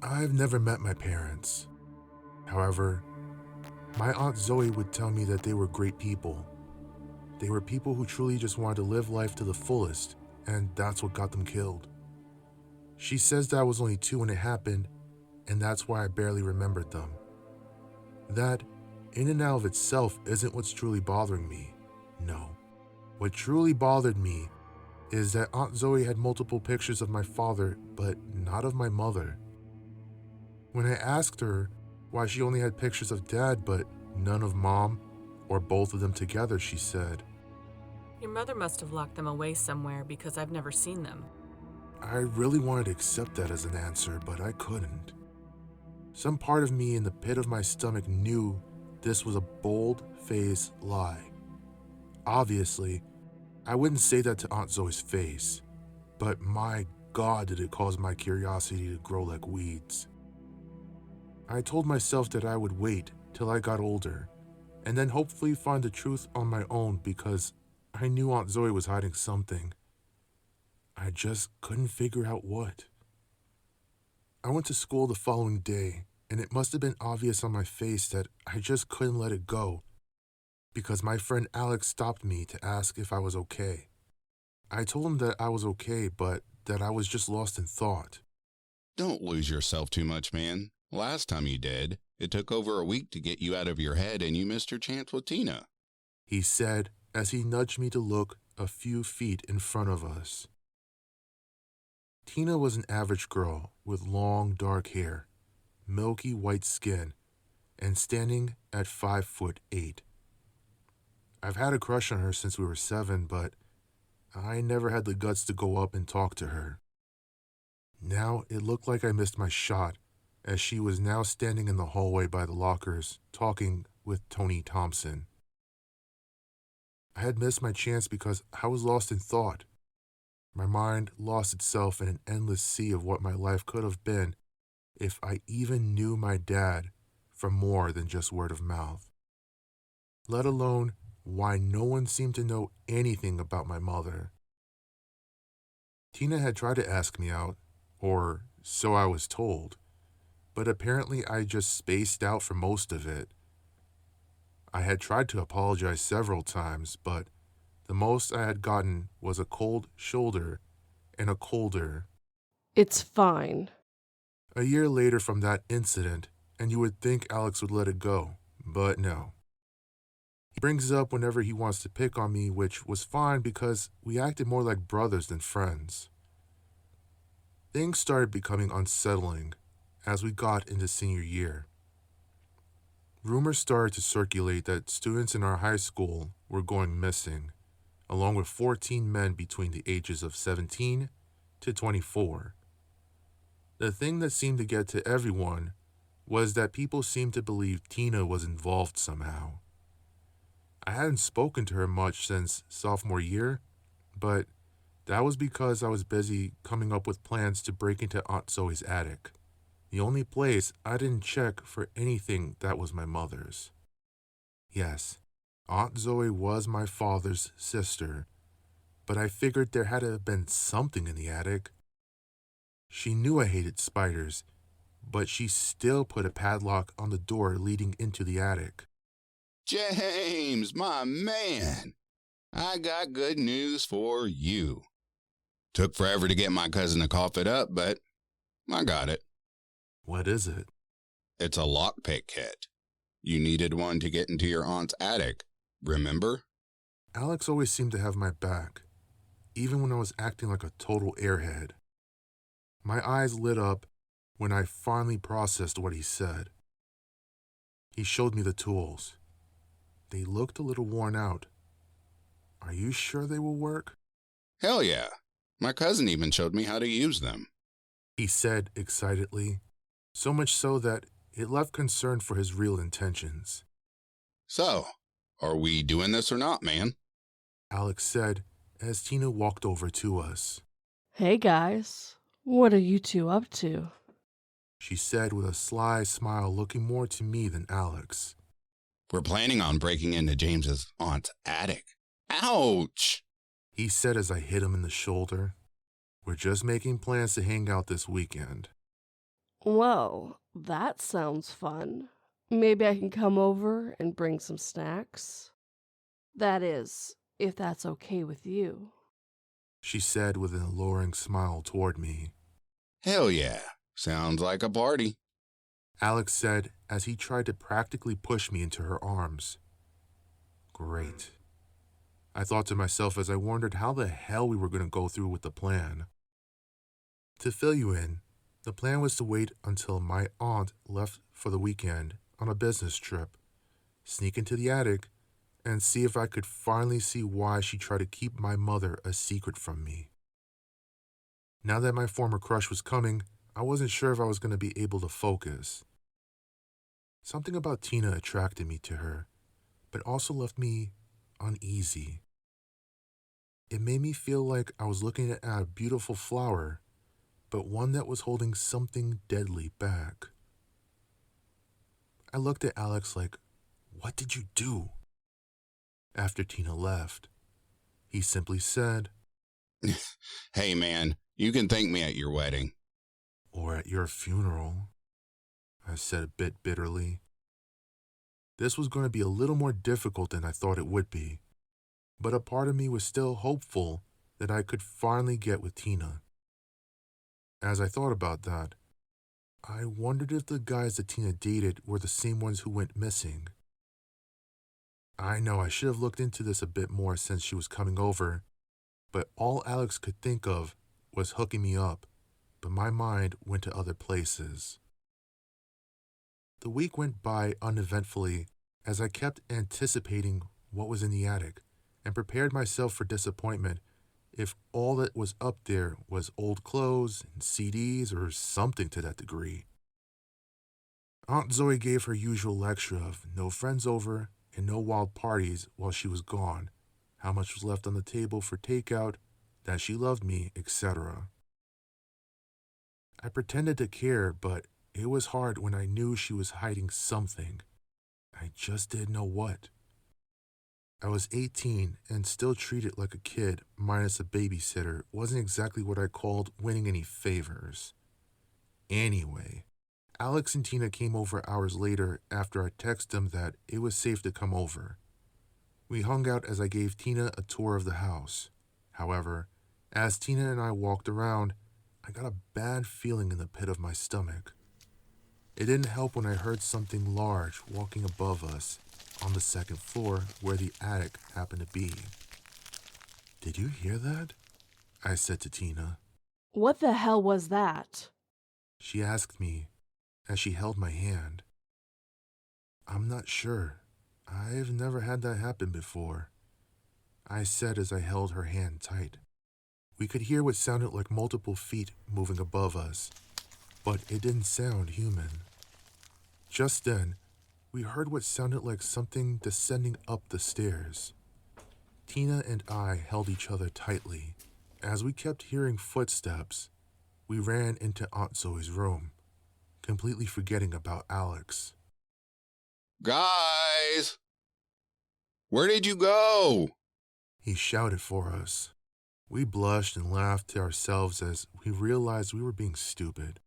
I've never met my parents. However, my Aunt Zoe would tell me that they were great people. They were people who truly just wanted to live life to the fullest, and that's what got them killed. She says that I was only 2 when it happened, and that's why I barely remembered them. That, in and out of itself, isn't what's truly bothering me. No. What truly bothered me is that Aunt Zoe had multiple pictures of my father, but not of my mother. When I asked her why she only had pictures of Dad but none of Mom, or both of them together, she said, Your mother must have locked them away somewhere because I've never seen them. I really wanted to accept that as an answer, but I couldn't. Some part of me in the pit of my stomach knew this was a bold-faced lie. Obviously, I wouldn't say that to Aunt Zoe's face, but my God did it cause my curiosity to grow like weeds. I told myself that I would wait till I got older, and then hopefully find the truth on my own because I knew Aunt Zoe was hiding something. I just couldn't figure out what. I went to school the following day, and it must have been obvious on my face that I just couldn't let it go, because my friend Alex stopped me to ask if I was okay. I told him that I was okay, but that I was just lost in thought. Don't lose yourself too much, man. Last time you did, it took over a week to get you out of your head and you missed your chance with Tina. He said as he nudged me to look a few feet in front of us. Tina was an average girl with long dark hair, milky white skin, and standing at 5'8". I've had a crush on her since we were 7, but I never had the guts to go up and talk to her. Now it looked like I missed my shot, as she was now standing in the hallway by the lockers, talking with Tony Thompson. I had missed my chance because I was lost in thought. My mind lost itself in an endless sea of what my life could have been if I even knew my dad from more than just word of mouth. Let alone why no one seemed to know anything about my mother. Tina had tried to ask me out, or so I was told, but apparently I just spaced out for most of it. I had tried to apologize several times, but the most I had gotten was a cold shoulder and a colder. It's fine. A year later from that incident, and you would think Alex would let it go, but no. He brings it up whenever he wants to pick on me, which was fine because we acted more like brothers than friends. Things started becoming unsettling as we got into senior year. Rumors started to circulate that students in our high school were going missing, along with 14 men between the ages of 17 to 24. The thing that seemed to get to everyone was that people seemed to believe Tina was involved somehow. I hadn't spoken to her much since sophomore year, but that was because I was busy coming up with plans to break into Aunt Zoe's attic, the only place I didn't check for anything that was my mother's. Yes, Aunt Zoe was my father's sister, but I figured there had to have been something in the attic. She knew I hated spiders, but she still put a padlock on the door leading into the attic. James, my man, I got good news for you. Took forever to get my cousin to cough it up, but I got it. What is it? It's a lockpick kit. You needed one to get into your aunt's attic, remember? Alex always seemed to have my back, even when I was acting like a total airhead. My eyes lit up when I finally processed what he said. He showed me the tools. They looked a little worn out. Are you sure they will work? Hell yeah. My cousin even showed me how to use them. He said excitedly, so much so that it left concern for his real intentions. So, are we doing this or not, man? Alex said as Tina walked over to us. Hey guys, what are you two up to? She said with a sly smile, looking more to me than Alex. We're planning on breaking into James's aunt's attic. Ouch! He said as I hit him in the shoulder. We're just making plans to hang out this weekend. Well, that sounds fun. Maybe I can come over and bring some snacks. That is, if that's okay with you. she said with an alluring smile toward me. Hell yeah. Sounds like a party. Alex said as he tried to practically push me into her arms. Great. I thought to myself as I wondered how the hell we were going to go through with the plan. To fill you in, the plan was to wait until my aunt left for the weekend on a business trip, sneak into the attic, and see if I could finally see why she tried to keep my mother a secret from me. Now that my former crush was coming, I wasn't sure if I was going to be able to focus. Something about Tina attracted me to her, but also left me uneasy. It made me feel like I was looking at a beautiful flower, but one that was holding something deadly back. I looked at Alex like, "What did you do?" After Tina left, he simply said, Hey man, you can thank me at your wedding. "Or at your funeral," I said a bit bitterly. This was going to be a little more difficult than I thought it would be, but a part of me was still hopeful that I could finally get with Tina. As I thought about that, I wondered if the guys that Tina dated were the same ones who went missing. I know I should have looked into this a bit more since she was coming over, but all Alex could think of was hooking me up, but my mind went to other places. The week went by uneventfully as I kept anticipating what was in the attic and prepared myself for disappointment if all that was up there was old clothes and CDs or something to that degree. Aunt Zoe gave her usual lecture of no friends over and no wild parties while she was gone, how much was left on the table for takeout, that she loved me, etc. I pretended to care, but it was hard when I knew she was hiding something. I just didn't know what. I was 18 and still treated like a kid, minus a babysitter, wasn't exactly what I called winning any favors. Anyway, Alex and Tina came over hours later after I texted them that it was safe to come over. We hung out as I gave Tina a tour of the house. However, as Tina and I walked around, I got a bad feeling in the pit of my stomach. It didn't help when I heard something large walking above us on the second floor where the attic happened to be. "Did you hear that?" I said to Tina. What the hell was that? She asked me as she held my hand. "I'm not sure. I've never had that happen before," I said as I held her hand tight. We could hear what sounded like multiple feet moving above us, but it didn't sound human. Just then, we heard what sounded like something descending up the stairs. Tina and I held each other tightly. As we kept hearing footsteps, we ran into Aunt Zoe's room, completely forgetting about Alex. Guys, where did you go? He shouted for us. We blushed and laughed to ourselves as we realized we were being stupid.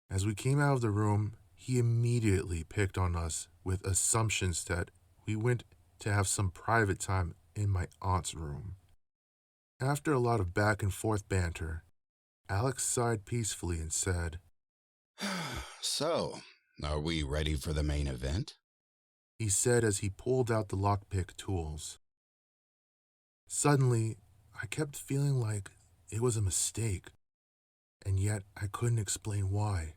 As we came out of the room, he immediately picked on us with assumptions that we went to have some private time in my aunt's room. After a lot of back and forth banter, Alex sighed peacefully and said, So, are we ready for the main event? he said as he pulled out the lockpick tools. Suddenly, I kept feeling like it was a mistake, and yet I couldn't explain why.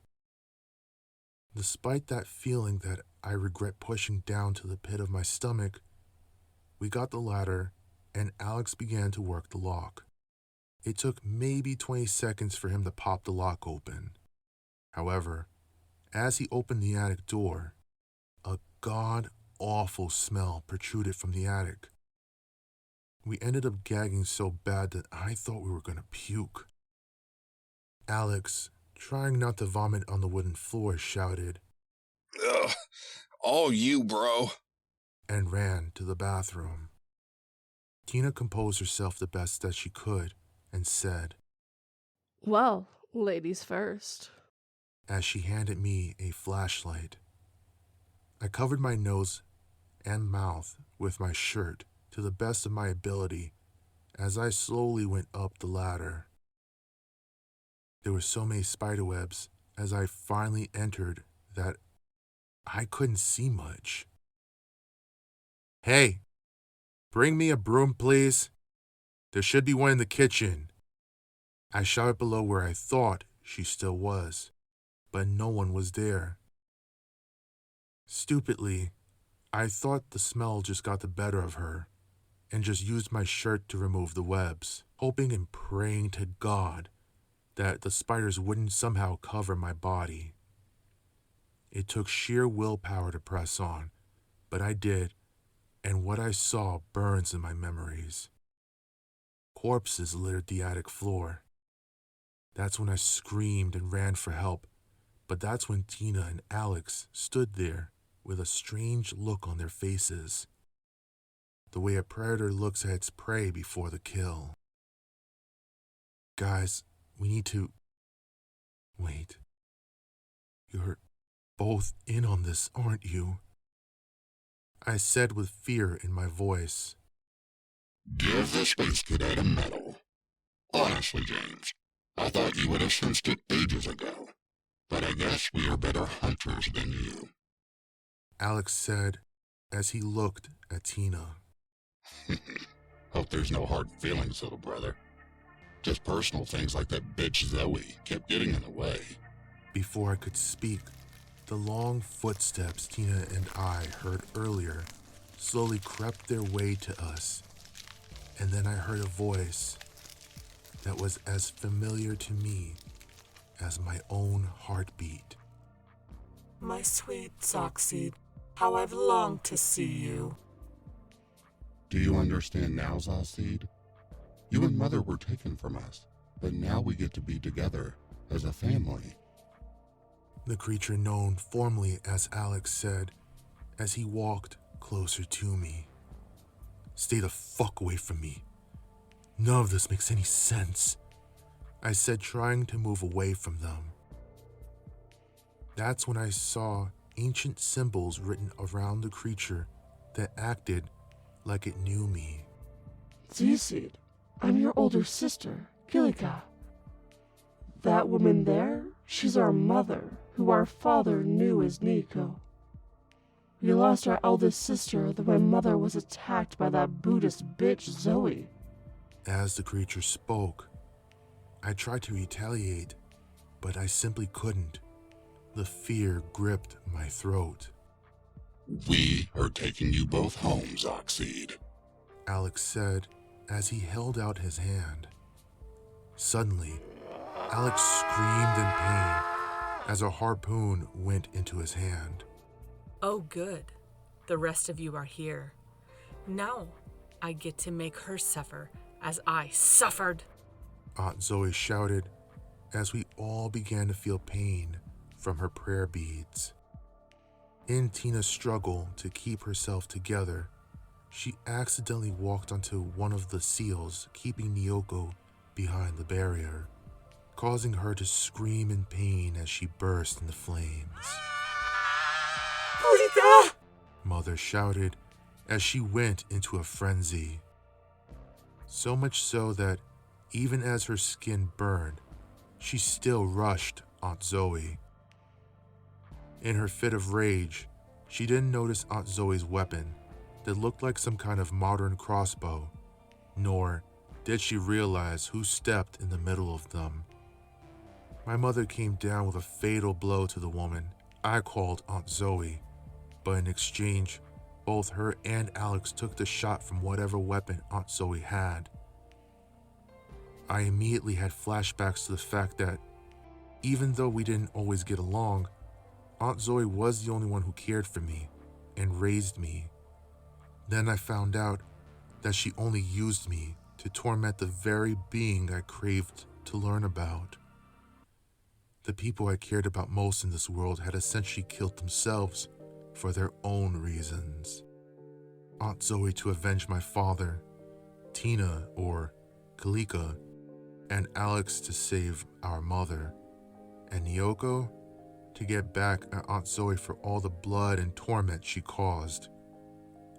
Despite that feeling that I regret pushing down to the pit of my stomach, we got the ladder and Alex began to work the lock. It took maybe 20 seconds for him to pop the lock open. However, as he opened the attic door, a god-awful smell protruded from the attic. We ended up gagging so bad that I thought we were going to puke. Alex, trying not to vomit on the wooden floor, shouted, Ugh, all you, bro. and ran to the bathroom. Tina composed herself the best that she could and said, Well, ladies first. as she handed me a flashlight. I covered my nose and mouth with my shirt to the best of my ability as I slowly went up the ladder. There were so many spiderwebs as I finally entered that I couldn't see much. "Hey, bring me a broom, please. There should be one in the kitchen." I shouted below where I thought she still was, but no one was there. Stupidly, I thought the smell just got the better of her and just used my shirt to remove the webs, hoping and praying to God that the spiders wouldn't somehow cover my body. It took sheer willpower to press on, but I did, and what I saw burns in my memories. Corpses littered the attic floor. That's when I screamed and ran for help, but that's when Tina and Alex stood there with a strange look on their faces, the way a predator looks at its prey before the kill. "Guys, we need to... Wait. You're both in on this, aren't you?" I said with fear in my voice. Give the space cadet a medal. Honestly, James, I thought you would have sensed it ages ago, but I guess we are better hunters than you. Alex said as he looked at Tina. Hope there's no hard feelings, little brother. Just personal things like that bitch Zoe kept getting in the way. Before I could speak, the long footsteps Tina and I heard earlier slowly crept their way to us, and then I heard a voice that was as familiar to me as my own heartbeat. My sweet Zoxseed, how I've longed to see you. Do you understand now, Zalseed? You and Mother were taken from us, but now we get to be together as a family. The creature known formerly as Alex said as he walked closer to me. "Stay the fuck away from me. None of this makes any sense," I said, trying to move away from them. That's when I saw ancient symbols written around the creature that acted like it knew me. Zseed, I'm your older sister, Kilika. That woman there, she's our mother, who our father knew as Nico. We lost our eldest sister when my mother was attacked by that Buddhist bitch Zoe. As the creature spoke, I tried to retaliate, but I simply couldn't. The fear gripped my throat. We are taking you both home, Zoxseed. Alex said as he held out his hand. Suddenly, Alex screamed in pain as a harpoon went into his hand. Oh, good. The rest of you are here. Now I get to make her suffer as I suffered. Aunt Zoe shouted as we all began to feel pain from her prayer beads. In Tina's struggle to keep herself together, she accidentally walked onto one of the seals keeping Nyoko behind the barrier, causing her to scream in pain as she burst into flames. Rika! Mother shouted as she went into a frenzy. So much so that even as her skin burned, she still rushed Aunt Zoe. In her fit of rage, she didn't notice Aunt Zoe's weapon that looked like some kind of modern crossbow, nor did she realize who stepped in the middle of them. My mother came down with a fatal blow to the woman I called Aunt Zoe, but in exchange, both her and Alex took the shot from whatever weapon Aunt Zoe had. I immediately had flashbacks to the fact that, even though we didn't always get along, Aunt Zoe was the only one who cared for me and raised me. Then I found out that she only used me to torment the very being I craved to learn about. The people I cared about most in this world had essentially killed themselves for their own reasons. Aunt Zoe to avenge my father, Tina or Kalika, and Alex to save our mother, and Nyoko to get back at Aunt Zoe for all the blood and torment she caused.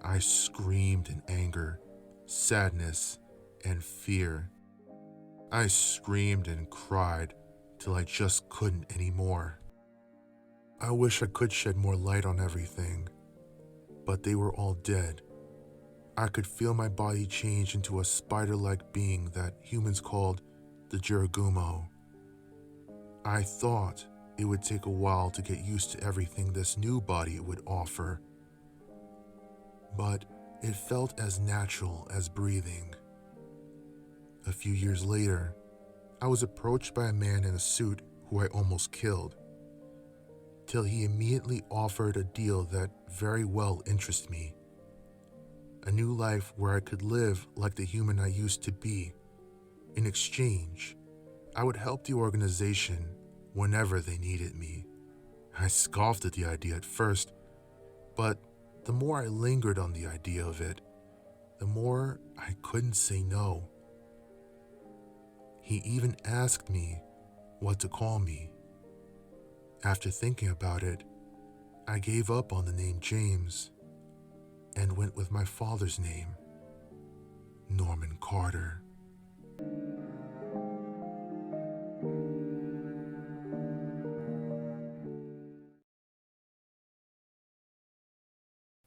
I screamed in anger, sadness, and fear. I screamed and cried till I just couldn't anymore. I wish I could shed more light on everything, but they were all dead. I could feel my body change into a spider-like being that humans called the Jiragumo. I thought it would take a while to get used to everything this new body would offer, but it felt as natural as breathing. A few years later, I was approached by a man in a suit who I almost killed, till he immediately offered a deal that very well interested me. A new life where I could live like the human I used to be. In exchange, I would help the organization whenever they needed me. I scoffed at the idea at first, but the more I lingered on the idea of it, the more I couldn't say no. He even asked me what to call me. After thinking about it, I gave up on the name James and went with my father's name, Norman Carter.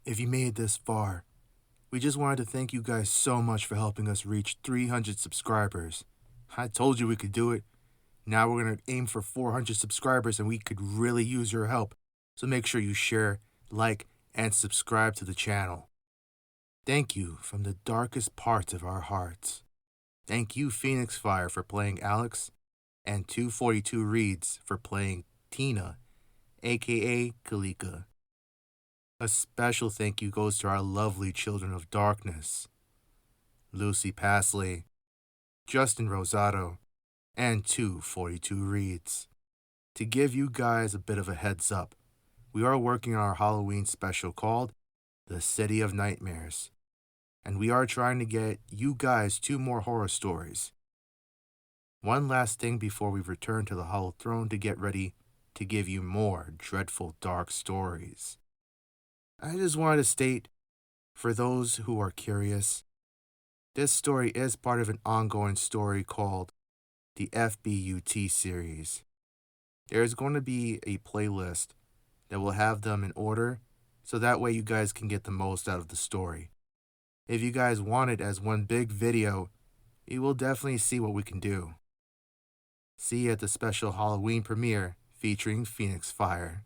If you made it this far, we just wanted to thank you guys so much for helping us reach 300 subscribers. I told you we could do it. Now we're going to aim for 400 subscribers and we could really use your help. So make sure you share, like, and subscribe to the channel. Thank you from the darkest parts of our hearts. Thank you, Phoenix Fire, for playing Alex, and 242 Reads for playing Tina, aka Kalika. A special thank you goes to our lovely Children of Darkness, Lucy Pasley, Justin Rosado, and 242 Reads. To give you guys a bit of a heads up, we are working on our Halloween special called The City of Nightmares, and we are trying to get you guys 2 more horror stories. One last thing before we return to the Hollow Throne to get ready to give you more dreadful dark stories. I just wanted to state, for those who are curious, this story is part of an ongoing story called the F.B.U.T series. There is going to be a playlist that will have them in order, so that way you guys can get the most out of the story. If you guys want it as one big video, we will definitely see what we can do. See you at the special Halloween premiere featuring Phoenix Fire.